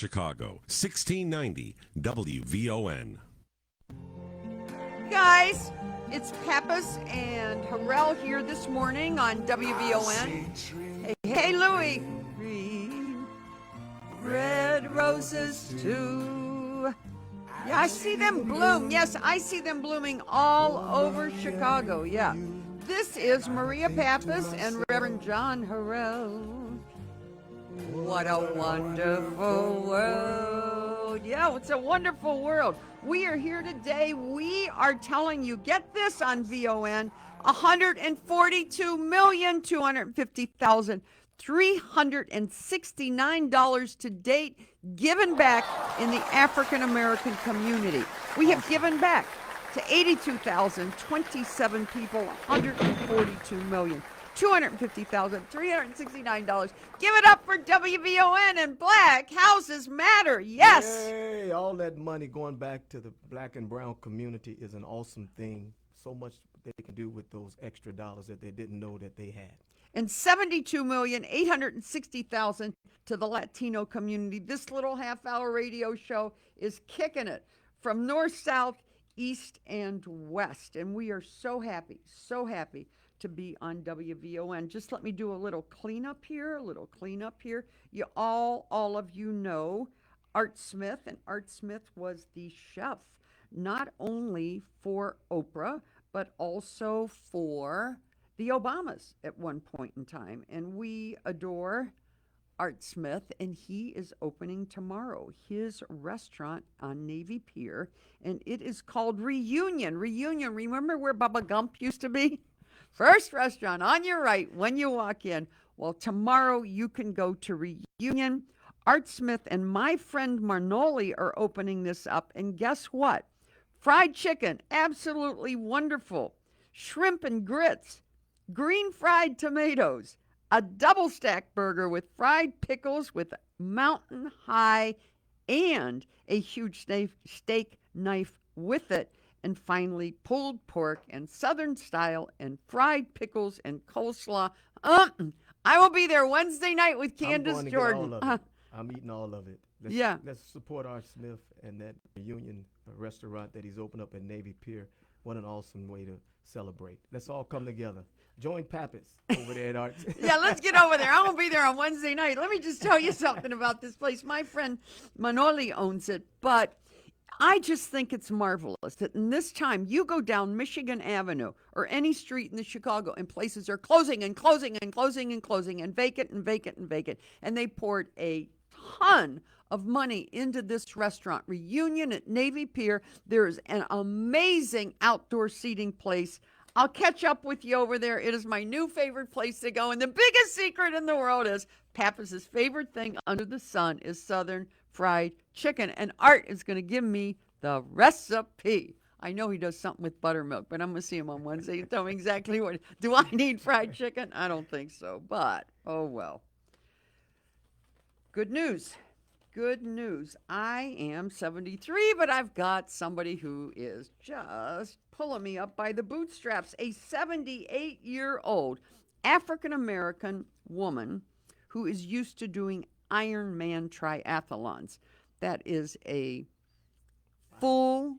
Chicago, 1690 WVON. Guys, it's Pappas and Harrell here this morning on WVON. Hey, Louie. Green, red roses too. Yeah, I see them bloom. Yes, I see them blooming all over Chicago. Yeah. This is Maria Pappas and Reverend John Harrell. What a wonderful world. Yeah, it's a wonderful world. We are here today. We are telling you, get this on VON, 142,250,369 to date given back in the African American community. We have given back to 82,027 people, 142,250,369. Give it up for WVON and Black Houses Matter. Yes. Yay, all that money going back to the black and brown community is an awesome thing. So much they can do with those extra dollars that they didn't know that they had. And 72,860,000 to the Latino community. This little half-hour radio show is kicking it from north, south, east, and west. And we are so happy to be on WVON. Just let me do a little cleanup here, You all of you know Art Smith, and Art Smith was the chef, not only for Oprah, but also for the Obamas at one point in time. And we adore Art Smith, and he is opening tomorrow his restaurant on Navy Pier, and it is called Reunion. Remember where Bubba Gump used to be? First restaurant on your right when you walk in. Well, tomorrow you can go to Reunion. Art Smith and my friend Marnoli are opening this up, and guess what? Fried chicken, absolutely wonderful. Shrimp and grits, green fried tomatoes, a double stack burger with fried pickles with mountain high and a huge steak knife with it. And finally, pulled pork and Southern style and fried pickles and coleslaw. I will be there Wednesday night with Candace Jordan. I'm eating all of it. Let's support Art Smith and that Reunion restaurant that he's opened up at Navy Pier. What an awesome way to celebrate. Let's all come together. Join Pappas over there at Art. Yeah, let's get over there. I won't be there on Wednesday night. Let me just tell you something about this place. My friend Manoli owns it, but I just think it's marvelous that in this time you go down Michigan Avenue or any street in the Chicago and places are closing and vacant and vacant. And they poured a ton of money into this restaurant, Reunion at Navy Pier. There is an amazing outdoor seating place. I'll catch up with you over there. It is my new favorite place to go. And the biggest secret in the world is Pappas' favorite thing under the sun is Southern fried chicken. And Art is going to give me the recipe. I know he does something with buttermilk, but I'm going to see him on Wednesday. You tell me exactly what. Do I need fried chicken? I don't think so, but oh well. Good news. I am 73, but I've got somebody who is just pulling me up by the bootstraps. A 78-year-old African-American woman who is used to doing Ironman triathlons. That is a full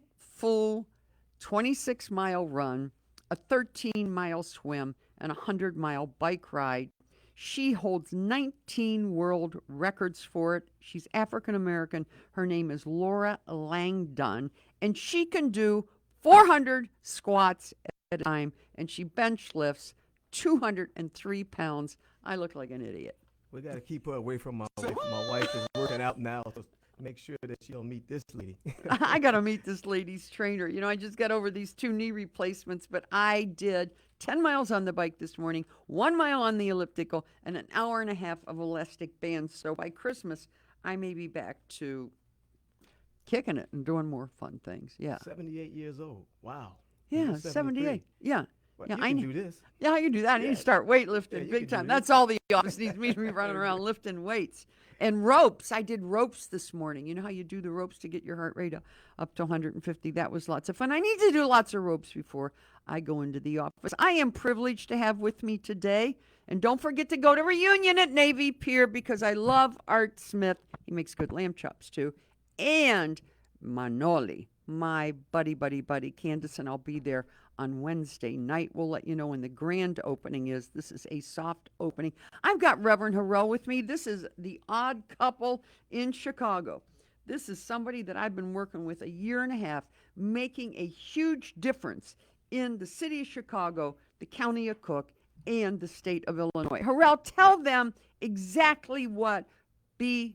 26-mile run, a 13-mile swim, and a 100-mile bike ride. She holds 19 world records for it. She's African-American. Her name is Laura Langdon, and she can do 400 squats at a time, and she bench lifts 203 pounds. I look like an idiot. We got to keep her away from my wife. My wife is working out now, so make sure that she don't meet this lady. I got to meet this lady's trainer. You know, I just got over these 2 knee replacements, but I did 10 miles on the bike this morning, 1 mile on the elliptical, and an hour and a half of elastic bands. So by Christmas, I may be back to kicking it and doing more fun things. Yeah. 78 years old. Wow. Yeah, 78. Yeah. Well, yeah, you can do this. Yeah, I can do that. I need to start weightlifting big time. That's all the office needs me to be running around lifting weights. And ropes. I did ropes this morning. You know how you do the ropes to get your heart rate up to 150? That was lots of fun. I need to do lots of ropes before I go into the office. I am privileged to have with me today And don't forget to go to Reunion at Navy Pier because I love Art Smith. He makes good lamb chops too. And Manoli, my buddy. Candace and I'll be there on Wednesday night. We'll let you know when the grand opening is. This is a soft opening. I've got Reverend Harrell with me. This is the odd couple in Chicago. This is somebody that I've been working with a year and a half, making a huge difference in the city of Chicago, the county of Cook, and the state of Illinois. Harrell, tell them exactly what BMU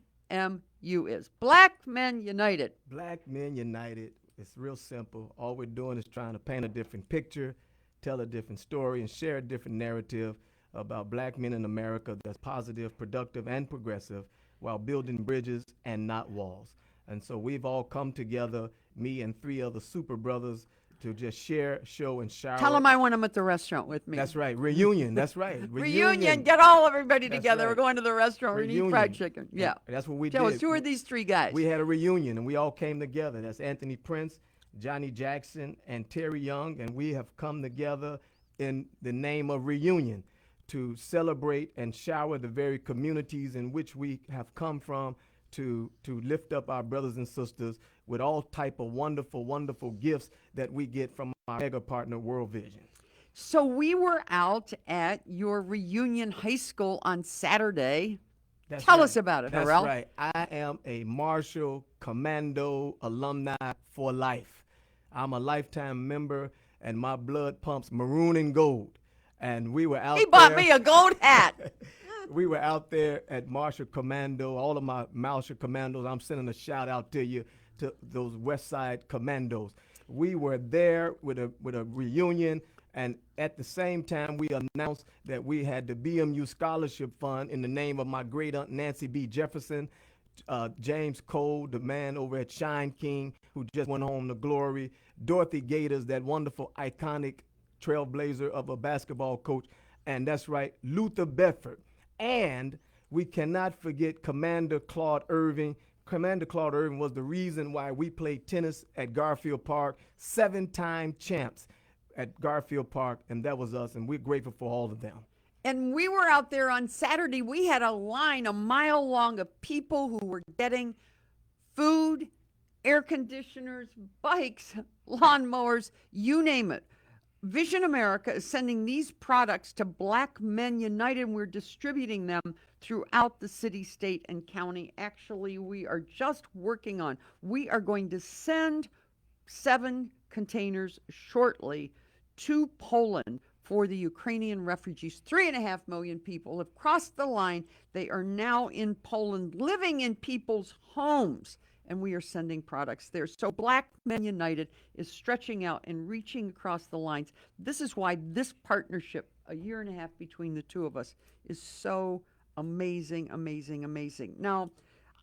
is. Black Men United. Black Men United. It's real simple. All we're doing is trying to paint a different picture, tell a different story, and share a different narrative about black men in America that's positive, productive, and progressive while building bridges and not walls. And so we've all come together, me and 3 other super brothers, to just share, show, and shower. Tell them I want them at the restaurant with me. That's right. Reunion. That's right. Reunion. Get everybody together. Right. We're going to the restaurant. We're going to eat fried chicken. Yeah. That's what we Tell did. us, who are these 3 guys? We had a reunion, and we all came together. That's Anthony Prince, Johnny Jackson, and Terry Young, and we have come together in the name of reunion to celebrate and shower the very communities in which we have come from, to lift up our brothers and sisters with all type of wonderful gifts that we get from our mega partner, World Vision. So we were out at your Reunion High School on Saturday. Tell us about it, Harrell. That's right. I am a Marshall Commando alumni for life. I'm a lifetime member, and my blood pumps maroon and gold. And we were out there. He bought me a gold hat. We were out there at Marshall Commando, all of my Marshall Commandos. I'm sending a shout out to you, to those West Side Commandos. We were there with a reunion, and at the same time, we announced that we had the BMU Scholarship Fund in the name of my great aunt Nancy B. Jefferson, James Cole, the man over at Shine King, who just went home to glory, Dorothy Gators, that wonderful, iconic trailblazer of a basketball coach, and that's right, Luther Bedford. And we cannot forget Commander Claude Irving. Commander Claude Irving was the reason why we played tennis at Garfield Park, 7-time champs at Garfield Park, and that was us, and we're grateful for all of them. And we were out there on Saturday. We had a line a mile long of people who were getting food, air conditioners, bikes, lawnmowers, you name it. Vision America is sending these products to Black Men United, and we're distributing them throughout the city, state, and county. Actually, we are we are going to send 7 containers shortly to Poland for the Ukrainian refugees. 3.5 million people have crossed the line. They are now in Poland, living in people's homes, and we are sending products there. So Black Men United is stretching out and reaching across the lines. This is why this partnership, a year and a half between the 2 of us, is so amazing. Now,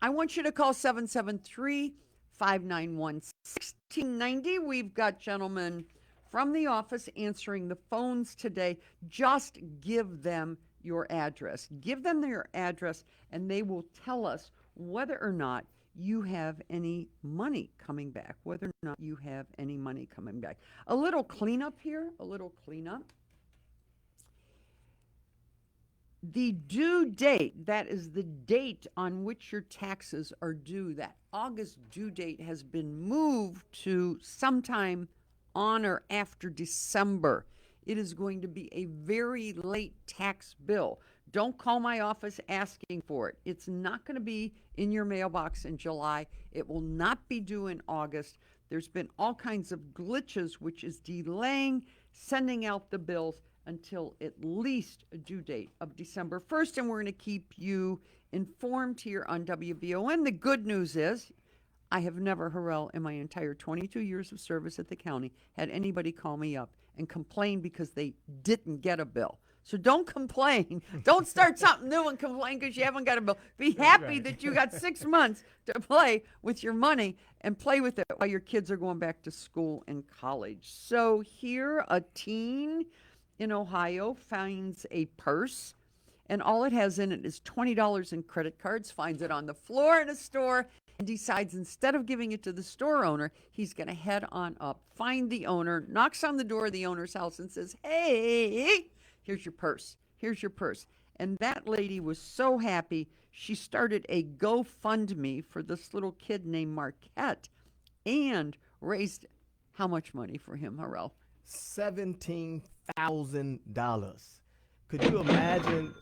I want you to call 773-591-1690. We've got gentlemen from the office answering the phones today. Just give them your address. Give them their address, and they will tell us whether or not you have any money coming back, A little cleanup here, The due date, that is the date on which your taxes are due, that August due date has been moved to sometime on or after December. It is going to be a very late tax bill. Don't call my office asking for it. It's not going to be in your mailbox in July. It will not be due in August. There's been all kinds of glitches, which is delaying sending out the bills until at least a due date of December 1st, and we're going to keep you informed here on WVON. The good news is I have never, Harrell, in my entire 22 years of service at the county, had anybody call me up and complain because they didn't get a bill. So don't complain. Don't start something new and complain because you haven't got a bill. Be happy that you got 6 months to play with your money and play with it while your kids are going back to school and college. So here, a teen in Ohio finds a purse, and all it has in it is $20 in credit cards, finds it on the floor in a store, and decides instead of giving it to the store owner, he's going to head on up, find the owner, knocks on the door of the owner's house and says, "Hey, here's your purse. Here's your purse. And that lady was so happy, she started a GoFundMe for this little kid named Marquette and raised how much money for him, Harrell? $17,000. Could you imagine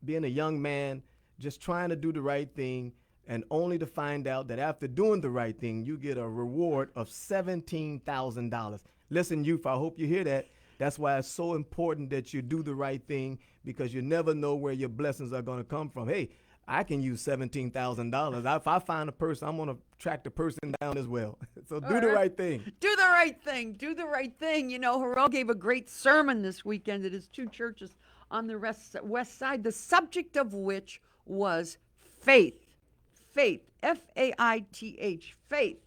being a young man just trying to do the right thing and only to find out that after doing the right thing, you get a reward of $17,000? Listen, youth, I hope you hear that. That's why it's so important that you do the right thing, because you never know where your blessings are going to come from. Hey, I can use $17,000. If I find a person, I'm going to track the person down as well. So do the right thing. Do the right thing. Do the right thing. You know, Harrell gave a great sermon this weekend at his 2 churches on the west side, the subject of which was faith. Faith. F-A-I-T-H. Faith.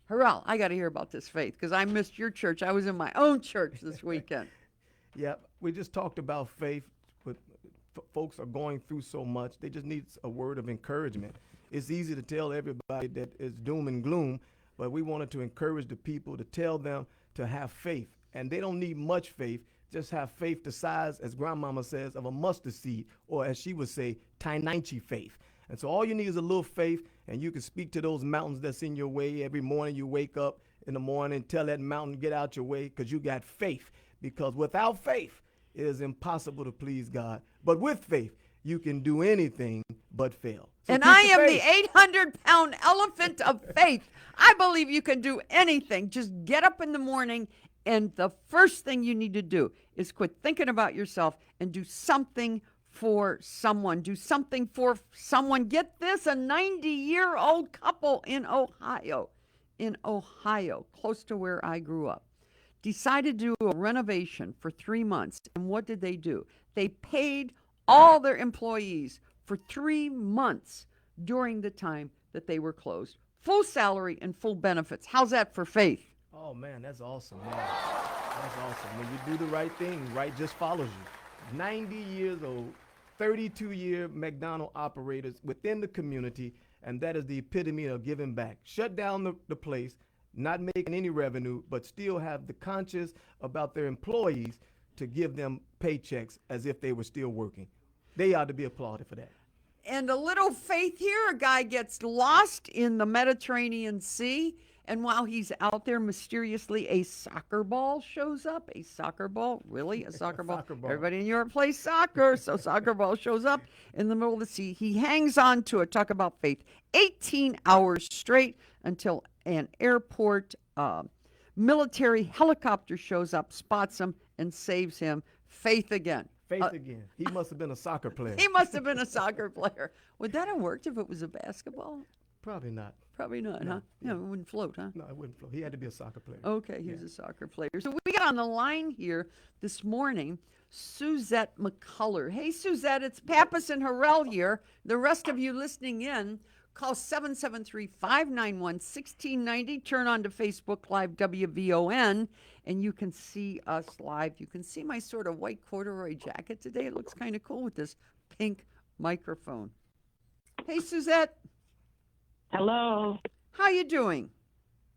Harrell, I got to hear about this faith because I missed your church. I was in my own church this weekend. Yeah, we just talked about faith, but folks are going through so much. They just need a word of encouragement. It's easy to tell everybody that it's doom and gloom, but we wanted to encourage the people to tell them to have faith. And they don't need much faith. Just have faith the size, as Grandmama says, of a mustard seed, or as she would say, tiny faith. And so all you need is a little faith, and you can speak to those mountains that's in your way. Every morning you wake up in the morning, tell that mountain, get out your way, because you got faith. Because without faith, it is impossible to please God. But with faith, you can do anything but fail. So and I am the 800-pound elephant of faith. I believe you can do anything. Just get up in the morning, and the first thing you need to do is quit thinking about yourself and do something for someone. Do something for someone. Get this, a 90-year-old couple in Ohio, close to where I grew up, decided to do a renovation for 3 months. And what did they do? They paid all their employees for 3 months during the time that they were closed. Full salary and full benefits. How's that for faith? Oh, man, that's awesome, man. That's awesome. When you do the right thing, right just follows you. 90 years old, 32-year McDonald operators within the community, and that is the epitome of giving back. Shut down the place, not making any revenue, but still have the conscience about their employees to give them paychecks as if they were still working. They ought to be applauded for that. And a little faith here, a guy gets lost in the Mediterranean Sea, and while he's out there, mysteriously, a soccer ball shows up. A soccer ball? Really? A soccer ball? Soccer ball. Everybody in Europe plays soccer, so soccer ball shows up in the middle of the sea. He hangs on to it. Talk about faith. 18 hours straight until an airport military helicopter shows up, spots him, and saves him. Faith again. Faith again. He must have been a soccer player. He must have been a soccer player. Would that have worked if it was a basketball? Probably not. Probably not, huh? No, it wouldn't float, huh? No, it wouldn't float. He had to be a soccer player. Okay, he was a soccer player. So we got on the line here this morning, Suzette McCullough. Hey, Suzette, it's Pappas and Harrell here. The rest of you listening in, call 773-591-1690. Turn on to Facebook Live WVON, and you can see us live. You can see my sort of white corduroy jacket today. It looks kind of cool with this pink microphone. Hey, Suzette. Hello. How you doing?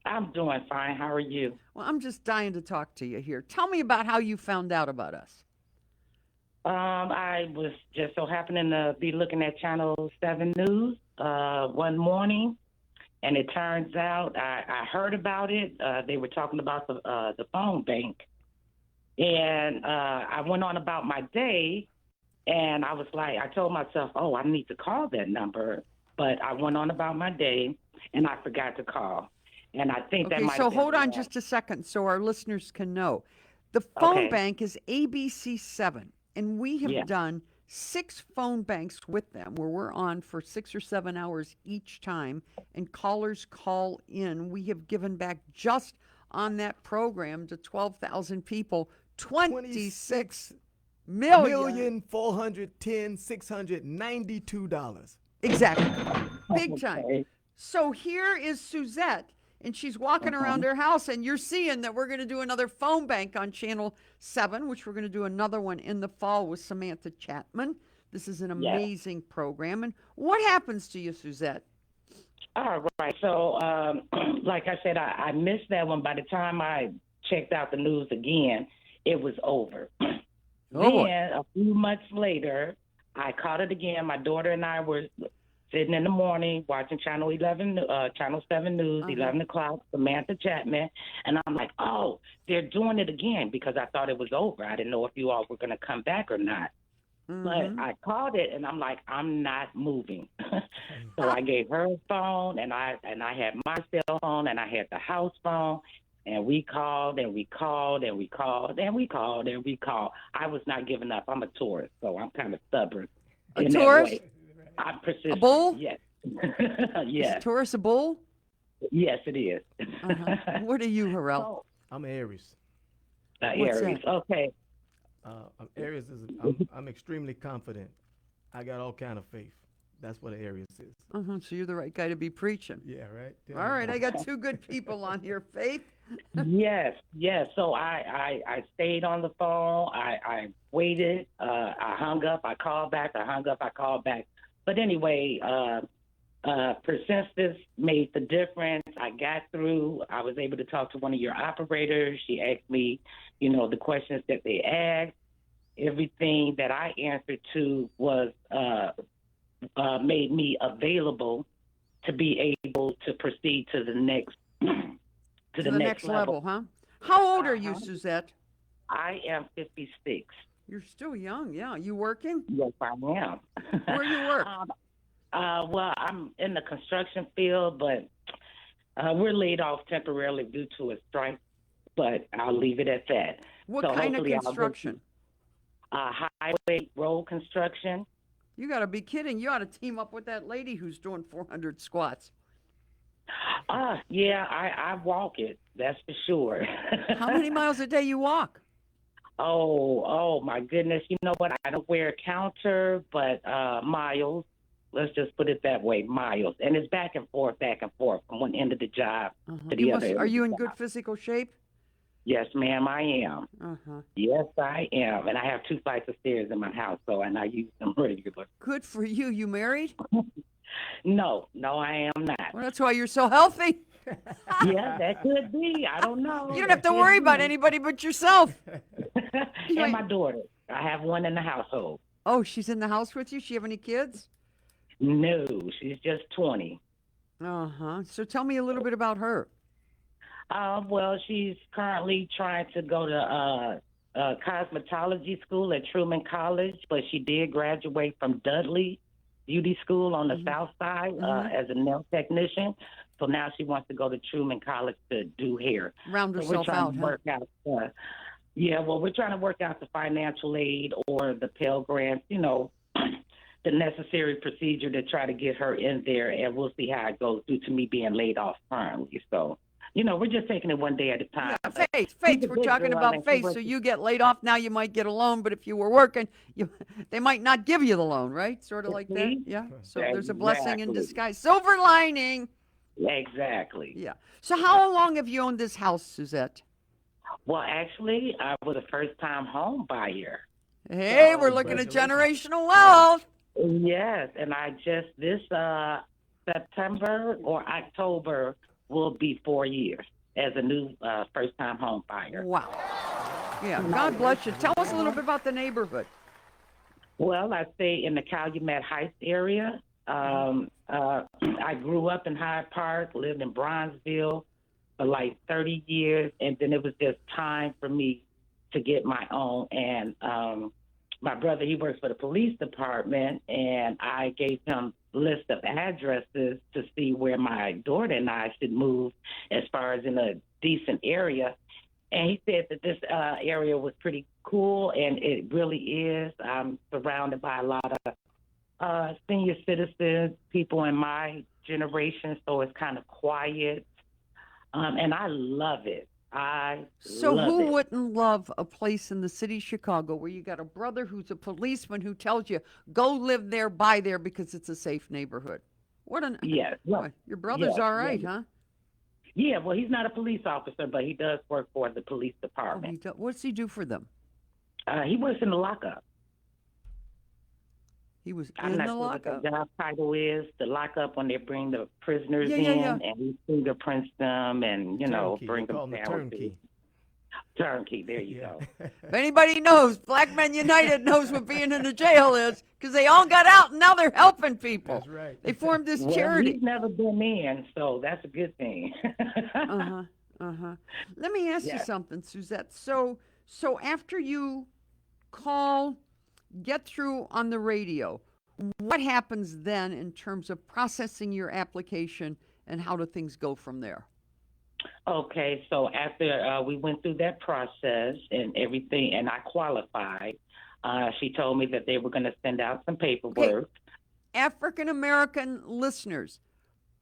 I'm doing fine. How are you? Well, I'm just dying to talk to you here. Tell me about how you found out about us. I was just so happening to be looking at Channel 7 News one morning, and it turns out I heard about it. They were talking about the phone bank, and I went on about my day, and I was like, I told myself, oh, I need to call that number. But I went on about my day, and I forgot to call. And I think that might so have been hold on that. just a second so our listeners can know. The phone bank is ABC7, and we have done 6 phone banks with them where we're on for 6 or 7 hours each time, and callers call in. We have given back just on that program to 12,000 people, $26,410,692. Exactly. Big time. So here is Suzette, and she's walking around her house, and you're seeing that we're going to do another phone bank on Channel 7, which we're going to do another one in the fall with Samantha Chapman. This is an amazing program. And what happens to you, Suzette? All right. So, like I said, I missed that one. By the time I checked out the news again, it was over. Oh, boy. Then a few months later, I caught it again. My daughter and I were sitting in the morning watching Channel 7 News, 11 o'clock, Samantha Chapman, and I'm like, oh, they're doing it again because I thought it was over. I didn't know if you all were going to come back or not. But I called it, and I'm like, I'm not moving. So I gave her a phone, and I had my cell phone, and I had the house phone, and we called, and we called, and we called, and we called, and we called. I was not giving up. I'm a Taurus, so I'm kind of stubborn. A Taurus? I'm persistent. A bull? Yes. Yes. Is Taurus a bull? Yes, it is. What are you, Harrell? Oh, I'm Aries. What's Aries. that? Okay. Aries I'm extremely confident. I got all kind of faith. That's what an Aries is. So you're the right guy to be preaching. Yeah, right. All right, I got two good people on here, Faith. Yes. So I stayed on the phone. I waited. I hung up. I called back. I hung up. I called back. But anyway, persistence made the difference. I got through. I was able to talk to one of your operators. She asked me, the questions that they asked. Everything that I answered to was made me available to be able to proceed to the next to the next level. Huh? How old are you, Suzette? I am 56. You're still young. Yeah. You working? Yes, I am. Where you work? Well, I'm in the construction field, but we're laid off temporarily due to a strike. But I'll leave it at that. What kind of construction? Highway road construction. You got to be kidding. You ought to team up with that lady who's doing 400 squats. Yeah, I walk it. That's for sure. How many miles a day you walk? Oh, my goodness. You know what? I don't wear a counter, but miles. Let's just put it that way, miles. And it's back and forth from one end of the job to the other. Are you in good physical shape? Yes, ma'am, I am. Yes, I am. And I have 2 flights of stairs in my house, and I use them regularly. Good for you. You married? No, I am not. Well, that's why you're so healthy. Yeah, that could be. I don't know. You don't have to worry about anybody but yourself. And my daughter. I have one in the household. Oh, she's in the house with you? She have any kids? No, she's just 20. So tell me a little bit about her. Well, she's currently trying to go to cosmetology school at Truman College, but she did graduate from Dudley Beauty School on the South Side as a nail technician. So now she wants to go to Truman College to do hair. Round herself out, we're trying to work out the financial aid or the Pell Grants, the necessary procedure to try to get her in there, and we'll see how it goes due to me being laid off permanently. So, we're just taking it one day at a time. Yeah, Faith, we're talking about Faith. So you get laid off, now you might get a loan, but if you were working, they might not give you the loan, right? Sort of like that. Yeah. So there's a blessing in disguise. Silver lining. Exactly. Yeah. So how long have you owned this house, Suzette? Well, actually, I was a first-time home buyer. Hey, we're looking at generational wealth. Yes, and I just this September or October will be 4 years as a new first-time home buyer. Wow. Yeah, God bless you. Tell us a little bit about the neighborhood. Well, I stay in the Calumet Heights area. I grew up in Hyde Park, lived in Bronzeville for like 30 years, and then it was just time for me to get my own. And my brother, he works for the police department, and I gave him a list of addresses to see where my daughter and I should move as far as in a decent area. And he said that this area was pretty cool, and it really is. I'm surrounded by a lot of senior citizens, people in my generation, so it's kind of quiet. And I love it. Who wouldn't love a place in the city of Chicago where you got a brother who's a policeman who tells you, go live there, buy there because it's a safe neighborhood? Yes. Well, your brother's all right, huh? Yeah, well, he's not a police officer, but he does work for the police department. What's he do for them? He works in the lockup. He was I'm in not the sure lockup. what the job title is, the lockup, when they bring the prisoners in and he fingerprints them and, Turnkey. bring They call them him the down. turnkey. Turnkey. There you go. If anybody knows, Black Men United knows what being in the jail is, because they all got out and now they're helping people. That's right. They formed this Well, charity. he's never been in, so that's a good thing. Let me ask you something, Suzette. So after you call, get through on the radio, what happens then in terms of processing your application, and how do things go from there? Okay, so after we went through that process and everything, and I qualified, she told me that they were going to send out some paperwork. Okay. African American listeners,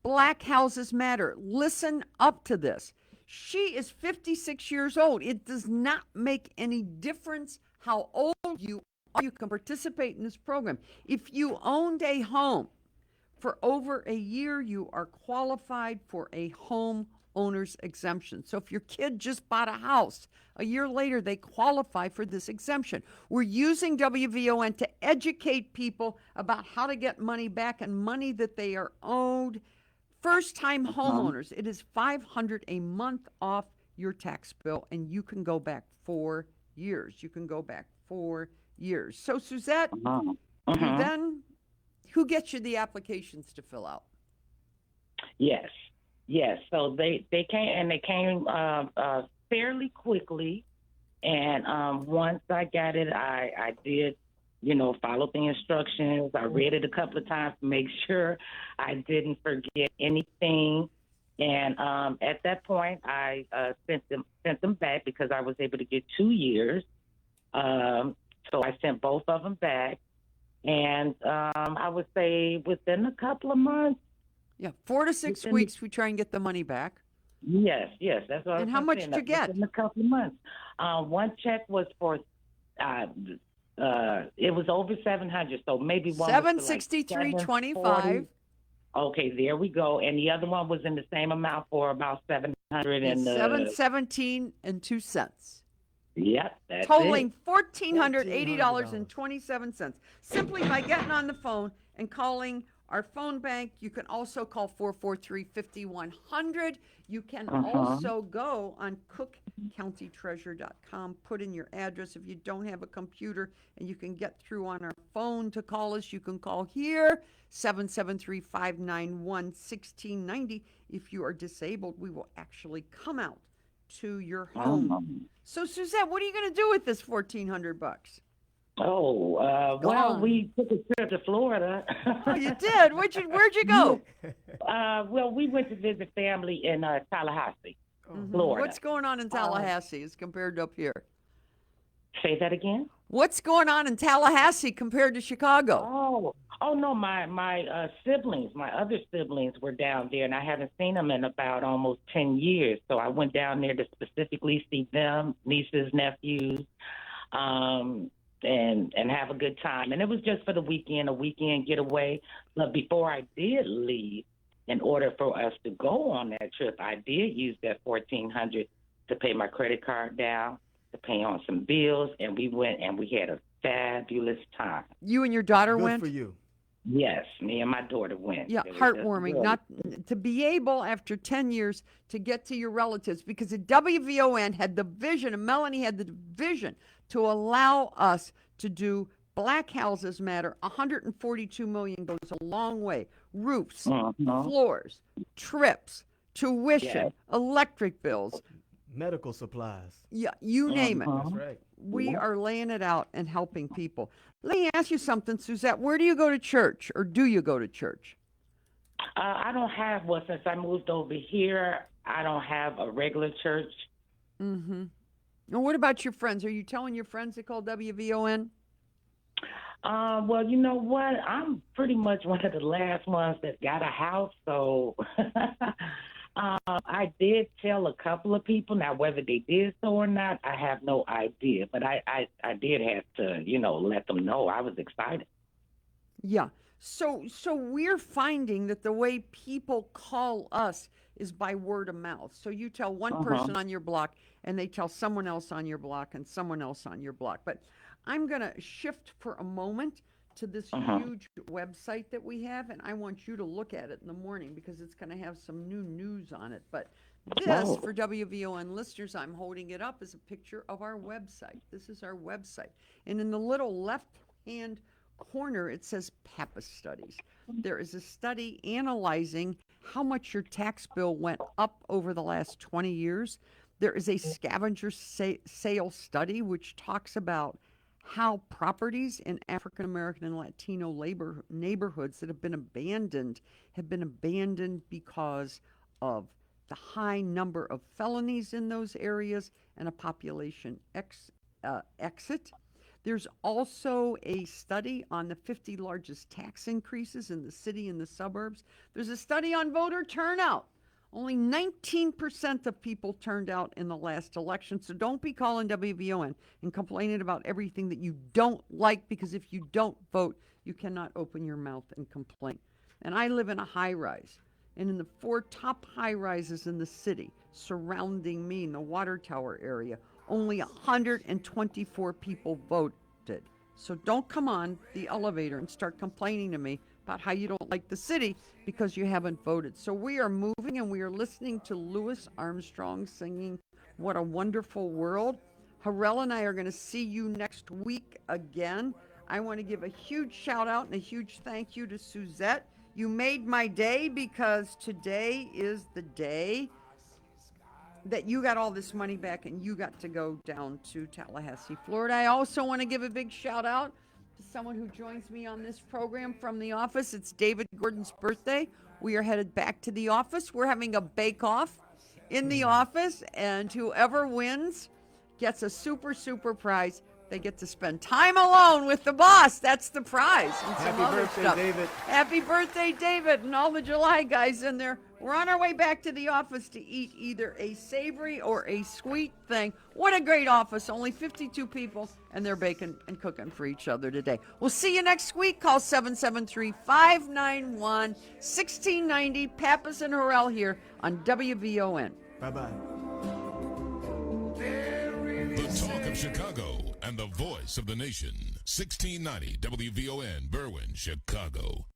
Black Houses Matter. Listen up to this. She is 56 years old. It does not make any difference how old you are. You can participate in this program. If you owned a home for over a year, you are qualified for a home owner's exemption. So if your kid just bought a house, a year later they qualify for this exemption. We're using WVON to educate people about how to get money back and money that they are owed. First-time homeowners, it is $500 a month off your tax bill, and you can go back 4 years. You can go back 4 years. So Suzette, then who gets you the applications to fill out? Yes. So they came fairly quickly, and once I got it, I did, follow the instructions. I read it a couple of times to make sure I didn't forget anything. And at that point, I sent them back because I was able to get 2 years. So I sent both of them back, and I would say within a couple of months. Yeah, 4 to 6 weeks, we try and get the money back. Yes, that's what I was And how much saying. did you get? In a couple of months. One check was for, it was over 700, so maybe one was for like $763.25. Okay, there we go. And the other one was in the same amount for about 700 and $717 and 2 cents. Yep, that's totaling it. $1,480.27. Simply by getting on the phone and calling our phone bank. You can also call 443-5100. You can also go on cookcountytreasure.com, put in your address if you don't have a computer, and you can get through on our phone to call us. You can call here, 773-591-1690. If you are disabled, we will actually come out to your home. So Suzette, what are you going to do with this $1,400? Well, we took a trip to Florida. Oh, you did? Where'd you go? Well, we went to visit family in Tallahassee, Florida. What's going on in Tallahassee as compared to up here? Say that again? What's going on in Tallahassee compared to Chicago? Oh no, my siblings, my other siblings were down there, and I haven't seen them in about almost 10 years. So I went down there to specifically see them, nieces, nephews, and have a good time. And it was just for the weekend, a weekend getaway. But before I did leave, in order for us to go on that trip, I did use that $1,400 to pay my credit card down, to pay on some bills, and we went and we had a fabulous time. You and your daughter Good went? for you. Yes, me and my daughter went. Yeah, heartwarming. Not to be able after 10 years to get to your relatives, because the WVON had the vision, and Melanie had the vision to allow us to do Black Houses Matter. 142 million goes a long way. Roofs, floors, trips, tuition, electric bills, medical supplies. Yeah, you name it. That's right. We are laying it out and helping people. Let me ask you something, Suzette. Where do you go to church, or do you go to church? I don't have one. Since I moved over here, I don't have a regular church. Mm-hmm. And what about your friends? Are you telling your friends to call WVON? Well, you know what? I'm pretty much one of the last ones that got a house, so I did tell a couple of people. Now, whether they did so or not, I have no idea. But I did have to, let them know I was excited. Yeah. So we're finding that the way people call us is by word of mouth. So you tell one person on your block, and they tell someone else on your block and someone else on your block. But I'm going to shift for a moment to this huge website that we have, and I want you to look at it in the morning because it's going to have some new news on it. But this, for WVON listeners, I'm holding it up as a picture of our website. This is our website. And in the little left-hand corner, it says Pappas Studies. There is a study analyzing how much your tax bill went up over the last 20 years. There is a scavenger sale study which talks about how properties in African American and Latino neighborhoods that have been abandoned because of the high number of felonies in those areas and a population exit. There's also a study on the 50 largest tax increases in the city and the suburbs. There's a study on voter turnout. Only 19% of people turned out in the last election. So don't be calling WVON and complaining about everything that you don't like, because if you don't vote, you cannot open your mouth and complain. And I live in a high rise. And in the 4 top high rises in the city surrounding me in the water tower area, only 124 people voted. So don't come on the elevator and start complaining to me about how you don't like the city because you haven't voted. So we are moving, and we are listening to Louis Armstrong singing What a Wonderful World. Harrell and I are going to see you next week again. I want to give a huge shout out and a huge thank you to Suzette. You made my day, because today is the day that you got all this money back and you got to go down to Tallahassee, Florida. I also want to give a big shout out to someone who joins me on this program from the office. It's David Gordon's birthday. We are headed back to the office. We're having a bake-off in the office, and whoever wins gets a super, super prize. They get to spend time alone with the boss. That's the prize. And some Happy other birthday, stuff. David. Happy birthday, David, and all the July guys in there. We're on our way back to the office to eat either a savory or a sweet thing. What a great office. Only 52 people, and they're baking and cooking for each other today. We'll see you next week. Call 773-591-1690. Pappas and Harrell here on WVON. Bye-bye. The talk of Chicago and the voice of the nation. 1690 WVON, Berwyn, Chicago.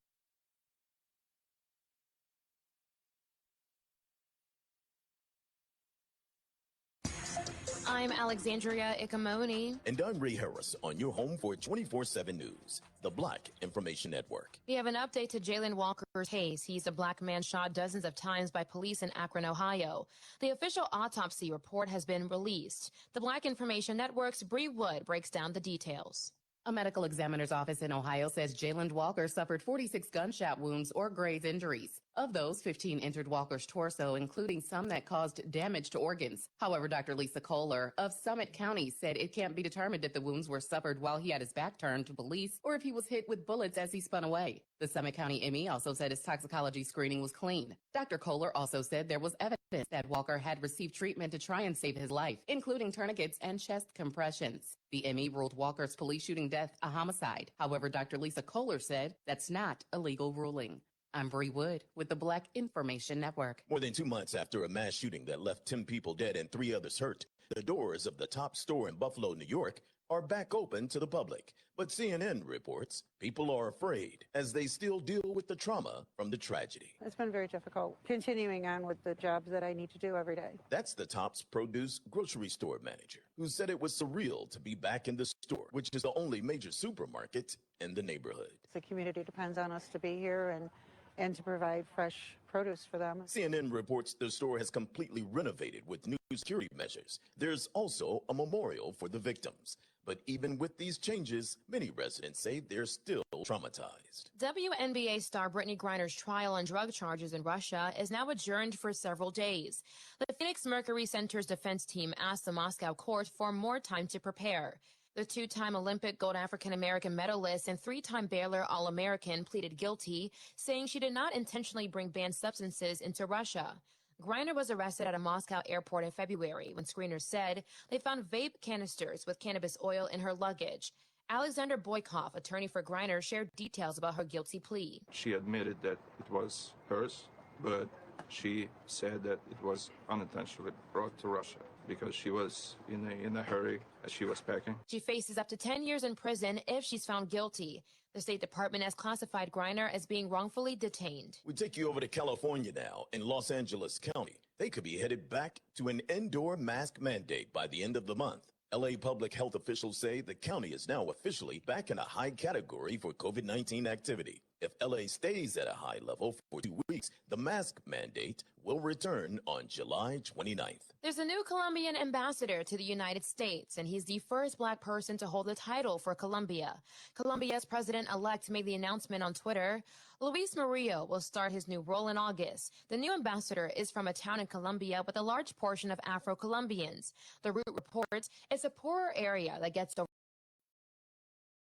I'm Alexandria Ikamoni. And I'm Ray Harris on your home for 24/7 News, the Black Information Network. We have an update to Jalen Walker's case. He's a black man shot dozens of times by police in Akron, Ohio. The official autopsy report has been released. The Black Information Network's Bree Wood breaks down the details. A medical examiner's office in Ohio says Jalen Walker suffered 46 gunshot wounds or graze injuries. Of those, 15 entered Walker's torso, including some that caused damage to organs. However, Dr. Lisa Kohler of Summit County said it can't be determined if the wounds were suffered while he had his back turned to police or if he was hit with bullets as he spun away. The Summit County ME also said his toxicology screening was clean. Dr. Kohler also said there was evidence that Walker had received treatment to try and save his life, including tourniquets and chest compressions. The ME ruled Walker's police shooting death a homicide. However, Dr. Lisa Kohler said that's not a legal ruling. I'm Bree Wood with the Black Information Network. More than 2 months after a mass shooting that left 10 people dead and 3 others hurt, the doors of the top store in Buffalo, New York, are back open to the public. But CNN reports people are afraid as they still deal with the trauma from the tragedy. It's been very difficult continuing on with the jobs that I need to do every day. That's the Tops Produce grocery store manager who said it was surreal to be back in the store, which is the only major supermarket in the neighborhood. The community depends on us to be here and to provide fresh produce for them. CNN reports the store has completely renovated with new security measures. There's also a memorial for the victims. But even with these changes, many residents say they're still traumatized. WNBA star Brittany Griner's trial on drug charges in Russia is now adjourned for several days. The Phoenix Mercury Center's defense team asked the Moscow court for more time to prepare. The 2-time Olympic gold African-American medalist and 3-time Baylor All-American pleaded guilty, saying she did not intentionally bring banned substances into Russia. Griner was arrested at a Moscow airport in February when screeners said they found vape canisters with cannabis oil in her luggage. Alexander Boykov, attorney for Griner, shared details about her guilty plea. She admitted that it was hers, but she said that it was unintentionally brought to Russia because she was in a hurry as she was packing. She faces up to 10 years in prison if she's found guilty. The The State Department has classified Griner as being wrongfully detained. We take you over to California now. In Los Angeles County, they could be headed back to an indoor mask mandate by the end of the month. LA public health officials say the county is now officially back in a high category for COVID-19 activity. If LA stays at a high level for 2 weeks, the mask mandate will return on July 29th. There's a new Colombian ambassador to the United States, and he's the first black person to hold the title for Colombia. Colombia's president-elect made the announcement on Twitter. Luis Murillo will start his new role in August. The new ambassador is from a town in Colombia with a large portion of Afro-Colombians. The Root reports it's a poorer area that gets over